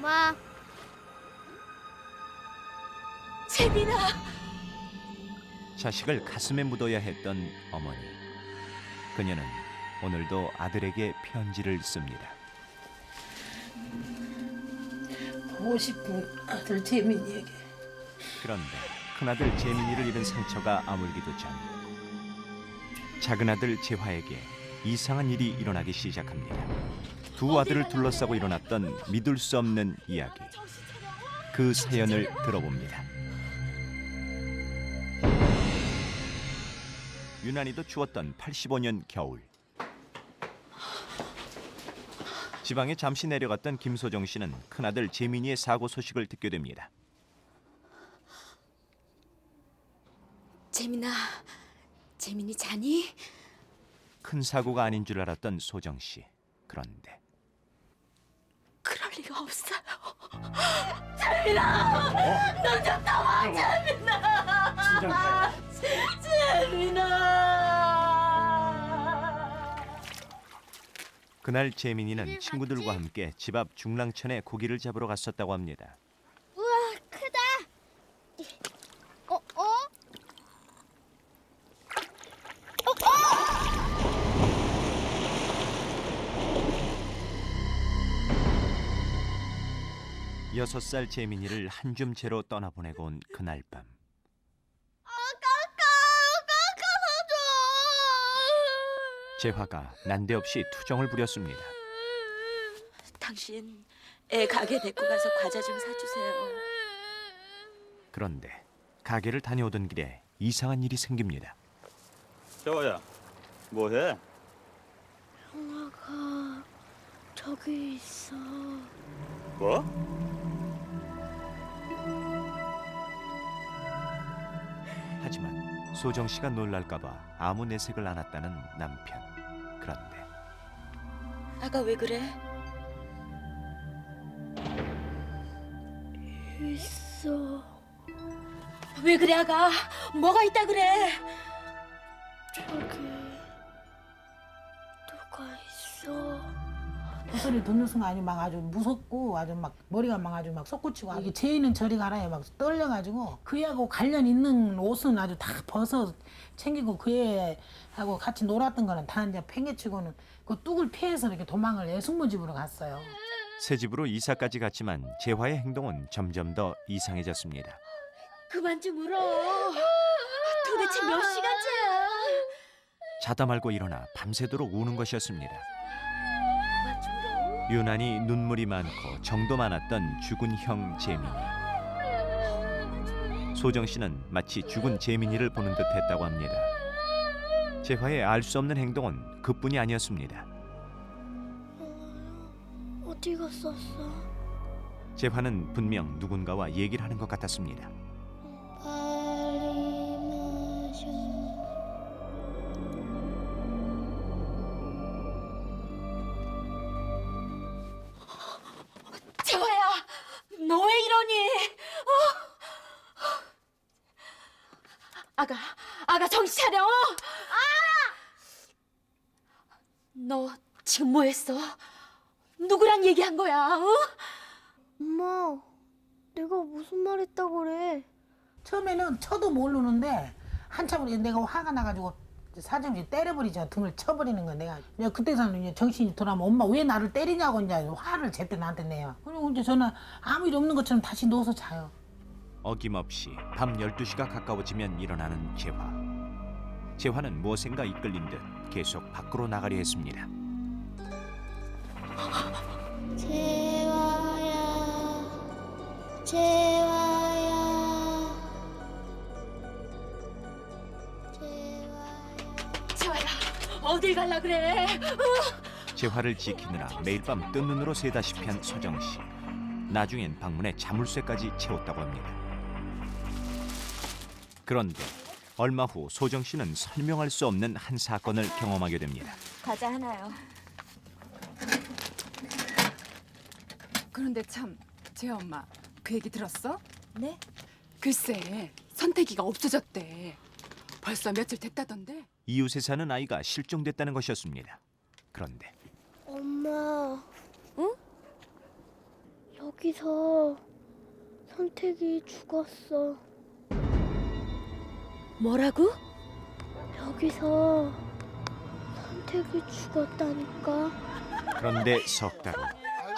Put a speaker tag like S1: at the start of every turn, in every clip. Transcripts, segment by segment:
S1: 엄마,
S2: 재민아!
S3: 자식을 가슴에 묻어야 했던 어머니. 그녀는 오늘도 아들에게 편지를 씁니다.
S4: 보고 싶은 아들 재민이에게.
S3: 그런데 큰아들 재민이를 잃은 상처가 아물기도 전 작은 아들 재화에게 이상한 일이 일어나기 시작합니다. 두 아들을 둘러싸고 일어났던 믿을 수 없는 이야기. 그 사연을 들어봅니다. 유난히도 추웠던 85년 겨울. 지방에 잠시 내려갔던 김소정 씨는 큰아들 재민이의 사고 소식을 듣게 됩니다.
S2: 재민아, 재민이 자니?
S3: 큰 사고가 아닌 줄 알았던 소정 씨. 그런데
S2: 그럴 리가 없어요. 재민아! 너 좀 나와, 재민아! 재민아!
S3: 그날 재민이는 친구들과 함께 집 앞 중랑천에 고기를 잡으러 갔었다고 합니다.
S1: 우와, 크다. 어?
S3: 여섯 살 재민이를 한 줌 채로 떠나보내고 온 그날 밤. 재화가 난데없이 투정을 부렸습니다.
S2: 당신 애 가게 데리고 가서 과자 좀 사주세요.
S3: 그런데 가게를 다녀오던 길에 이상한 일이 생깁니다.
S5: 재화야, 뭐해?
S1: 형아가 저기 있어.
S5: 뭐?
S3: 하지만 소정 씨가 놀랄까봐 아무 내색을 안 했다는 남편. 그런데
S2: 아가 왜 그래?
S1: 있어.
S2: 왜 그래, 아가? 뭐가 있다 그래?
S1: 저기 누가 있어.
S4: 그 소리 듣는 순간 아주 무섭고 아주 막 머리가 막 아주 막 솟구치고 이게 제이는 저리 가라에 막 떨려가지고 그 애하고 관련 있는 옷은 아주 다 벗어 챙기고 그 애하고 같이 놀았던 거는 다 이제 팽개치고는 그 뚝을 피해서 이렇게 도망을 애숙모 집으로 갔어요.
S3: 새 집으로 이사까지 갔지만 재화의 행동은 점점 더 이상해졌습니다.
S2: 그만 좀 울어. 도대체 몇 시간째야?
S3: 자다 말고 일어나 밤새도록 우는 것이었습니다.
S2: 그만 좀 울어.
S3: 유난히 눈물이 많고 정도 많았던 죽은 형 재민이. 소정 씨는 마치 죽은 재민이를 보는 듯했다고 합니다. 재화의 알 수 없는 행동은 그뿐이 아니었습니다.
S1: 어디 갔었어?
S3: 재화는 분명 누군가와 얘기를 하는 것 같았습니다.
S1: 빨리 마셔.
S2: 재화야, 너 왜 이러니? 아가 정신 차려. 너 지금 뭐 했어? 누구랑 얘기한 거야?
S1: 엄마, 내가 무슨 말 했다고 그래?
S4: 처음에는 쳐도 모르는데 한참 우리 내가 화가 나가지고 사정없이 때려버리자 등을 쳐버리는 거야 내가 그때서는 이제 정신이 돌아오면 엄마 왜 나를 때리냐고 이제 화를 제때 나한테 내요. 그리고 이제 저는 아무 일 없는 것처럼 다시 누워서 자요.
S3: 어김없이 밤 12시가 가까워지면 일어나는 재화. 재화는 무엇인가 이끌린 듯 계속 밖으로 나가려 했습니다.
S1: 재화야, 재화야, 재화야.
S2: 재화야, 어딜 갈라 그래?
S3: 재화를 지키느라 매일 밤 뜬 눈으로 새다시피 한 소정 씨. 나중엔 방문에 자물쇠까지 채웠다고 합니다. 그런데 얼마 후 소정 씨는 설명할 수 없는 한 사건을 경험하게 됩니다.
S2: 과자 하나요.
S6: 그런데 참, 제 엄마 그 얘기 들었어?
S2: 네?
S6: 글쎄, 선택이가 없어졌대. 벌써 며칠 됐다던데.
S3: 이웃에 사는 아이가 실종됐다는 것이었습니다. 그런데
S1: 엄마,
S2: 응?
S1: 여기 여기서 선택이 죽었어.
S2: 뭐라고?
S1: 여기서 선택이 죽었다니까.
S3: 그런데 석 달 후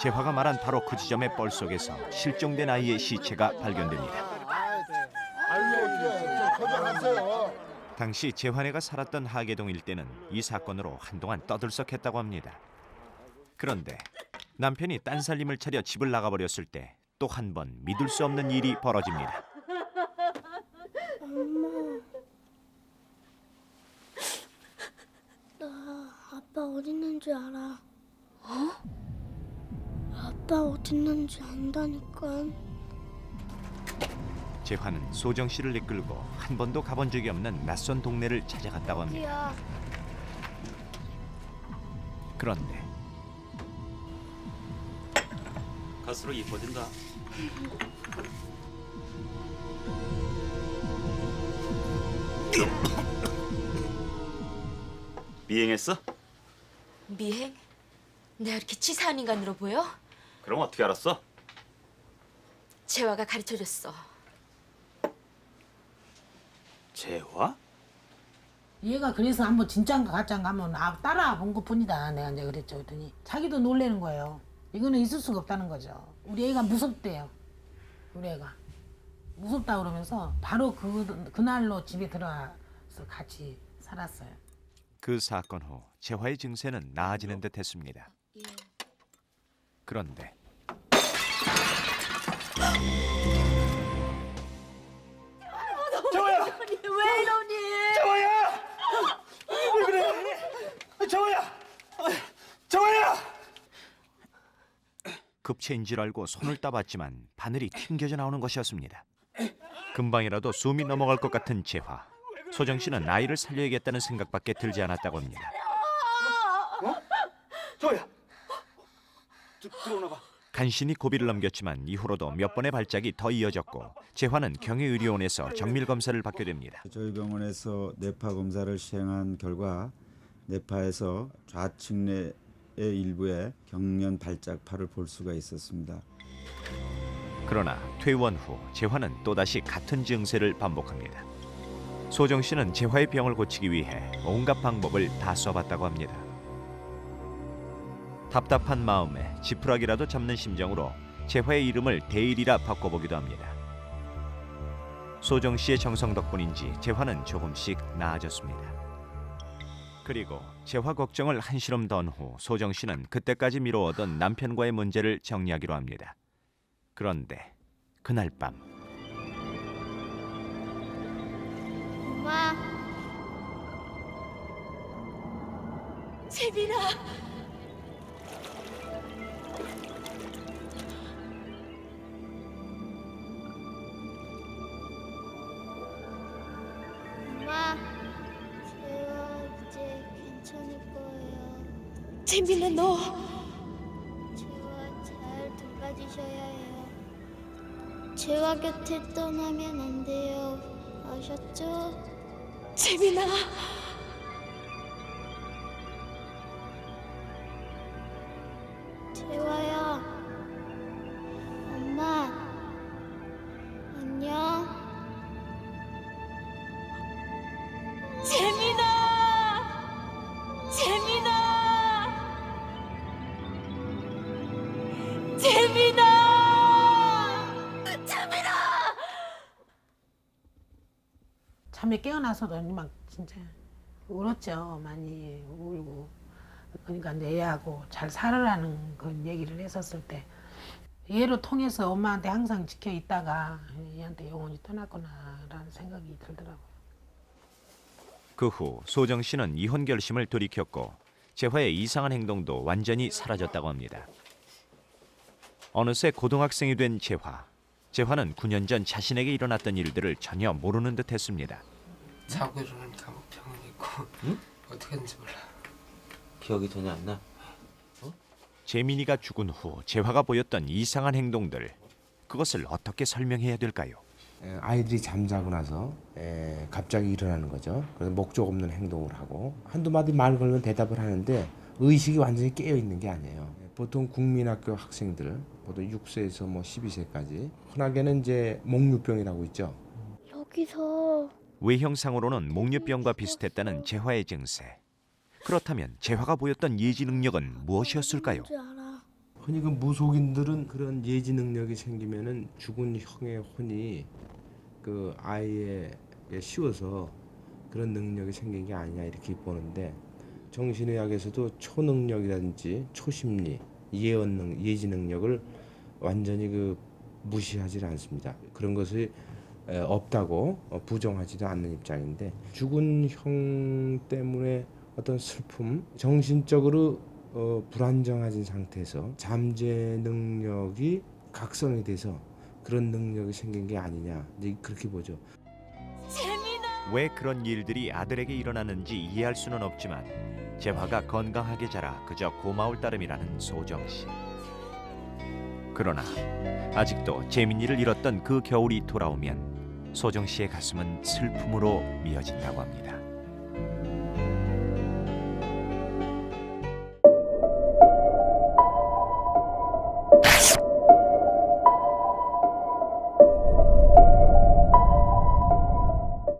S3: 재화가 말한 바로 그 지점의 뻘 속에서 실종된 아이의 시체가 발견됩니다. 당시 재환이가 살았던 하계동 일대는 이 사건으로 한동안 떠들썩했다고 합니다. 그런데 남편이 딴살림을 차려 집을 나가버렸을 때 또 한 번 믿을 수 없는 일이 벌어집니다.
S1: 엄마, 나 아빠 어디 있는지 알아. 아빠 어디 있는지 안다니까.
S3: 재환은 소정 씨를 이끌고 한 번도 가본 적이 없는 낯선 동네를 찾아갔다고 합니다.
S1: 어디야?
S3: 그런데
S5: 갈수록 이뻐진다. 미행했어?
S2: 미행? 내가 이렇게 치사한 인간으로 보여?
S5: 그럼 어떻게 알았어?
S2: 재화가 가르쳐줬어.
S5: 재화?
S4: 얘가 그래서 한번 진짠가 가짠가 하면 따라와 본 것뿐이다. 내가 이제 그랬죠. 그랬더니 자기도 놀래는 거예요. 이거는 있을 수가 없다는 거죠. 우리 애가 무섭대요. 우리 애가 무섭다 그러면서 바로 그날로 집에 들어와서 같이 살았어요.
S3: 그 사건 후 재화의 증세는 나아지는 듯했습니다. 그런데
S5: 재화야!
S2: 왜 이러니?
S5: 재화야! 왜 그래? 재화야! 재화야!
S3: 급체인 줄 알고 손을 따봤지만 바늘이 튕겨져 나오는 것이었습니다. 금방이라도 숨이 넘어갈 것 같은 재화. 소정 씨는 아이를 살려야겠다는 생각밖에 들지 않았다고 합니다.
S5: 재화야! 들어오나 봐.
S3: 간신히 고비를 넘겼지만 이후로도 몇 번의 발작이 더 이어졌고 재화는 경희의료원에서 정밀 검사를 받게 됩니다.
S7: 저희 병원에서 뇌파 검사를 시행한 결과 뇌파에서 좌측 뇌의 일부에 경련 발작파를 볼 수가 있었습니다.
S3: 그러나 퇴원 후 재화는 또다시 같은 증세를 반복합니다. 소정 씨는 재화의 병을 고치기 위해 온갖 방법을 다 써봤다고 합니다. 답답한 마음에 지푸라기라도 잡는 심정으로 재화의 이름을 대일이라 바꿔보기도 합니다. 소정 씨의 정성 덕분인지 재화는 조금씩 나아졌습니다. 그리고 재화 걱정을 한시름 던 후 소정 씨는 그때까지 미뤄오던 남편과의 문제를 정리하기로 합니다. 그런데 그날 밤
S1: 엄마,
S2: 재민아.
S1: 엄마, 제가 이제 괜찮을 거예요.
S2: 재민아 너.
S1: 제가 잘 돌봐주셔야 해요. 제가 곁에 떠나면 안 돼요. 아셨죠?
S2: 재민아.
S1: 재화야, 엄마, 안녕.
S2: 재민아. 재민아. 재민아.
S4: 잠에 깨어나서도 막 진짜 울었죠. 많이 울고. 그러니까 이제 애하고 잘 살아라는 그런 얘기를 했었을 때 얘로 통해서 엄마한테 항상 지켜 있다가 얘한테 영원히 떠났구나라는 생각이 들더라고요.
S3: 그 후 소정 씨는 이혼 결심을 돌이켰고 재화의 이상한 행동도 완전히 사라졌다고 합니다. 어느새 고등학생이 된 재화. 재화는 9년 전 자신에게 일어났던 일들을 전혀 모르는 듯했습니다.
S8: 자고 일어나니까 뭐 병원 있고 어떻게 했는지 몰라.
S9: 기억이 전혀 안 나?
S3: 재민이가 죽은 후 재화가 보였던 이상한 행동들. 그것을 어떻게 설명해야 될까요?
S9: 아이들이 잠자고 나서 갑자기 일어나는 거죠. 그래서 목적 없는 행동을 하고 한두 마디 말 걸면 대답을 하는데 의식이 완전히 깨어 있는 게 아니에요. 보통 국민학교 학생들, 보통 6세에서 뭐 12세까지 흔하게는 이제 목류병이라고 있죠.
S1: 여기서
S3: 외형상으로는 목류병과 비슷했다는 재화의 증세. 그렇다면 재화가 보였던 예지 능력은 무엇이었을까요?
S1: 뭔지 알아.
S9: 흔히 그 무속인들은 그런 예지 능력이 생기면은 죽은 형의 혼이 그 아이에게 씌워서 그런 능력이 생긴 게 아니냐 이렇게 보는데, 정신의학에서도 초능력이라든지 초심리, 예지 능력을 완전히 그 무시하지 않습니다. 그런 것이 없다고 부정하지도 않는 입장인데, 죽은 형 때문에 어떤 슬픔, 정신적으로 불안정해진 상태에서 잠재 능력이 각성이 돼서 그런 능력이 생긴 게 아니냐, 이제 그렇게 보죠.
S3: 왜 그런 일들이 아들에게 일어나는지 이해할 수는 없지만 재화가 건강하게 자라 그저 고마울 따름이라는 소정 씨. 그러나 아직도 재민이를 잃었던 그 겨울이 돌아오면 소정 씨의 가슴은 슬픔으로 미어진다고 합니다.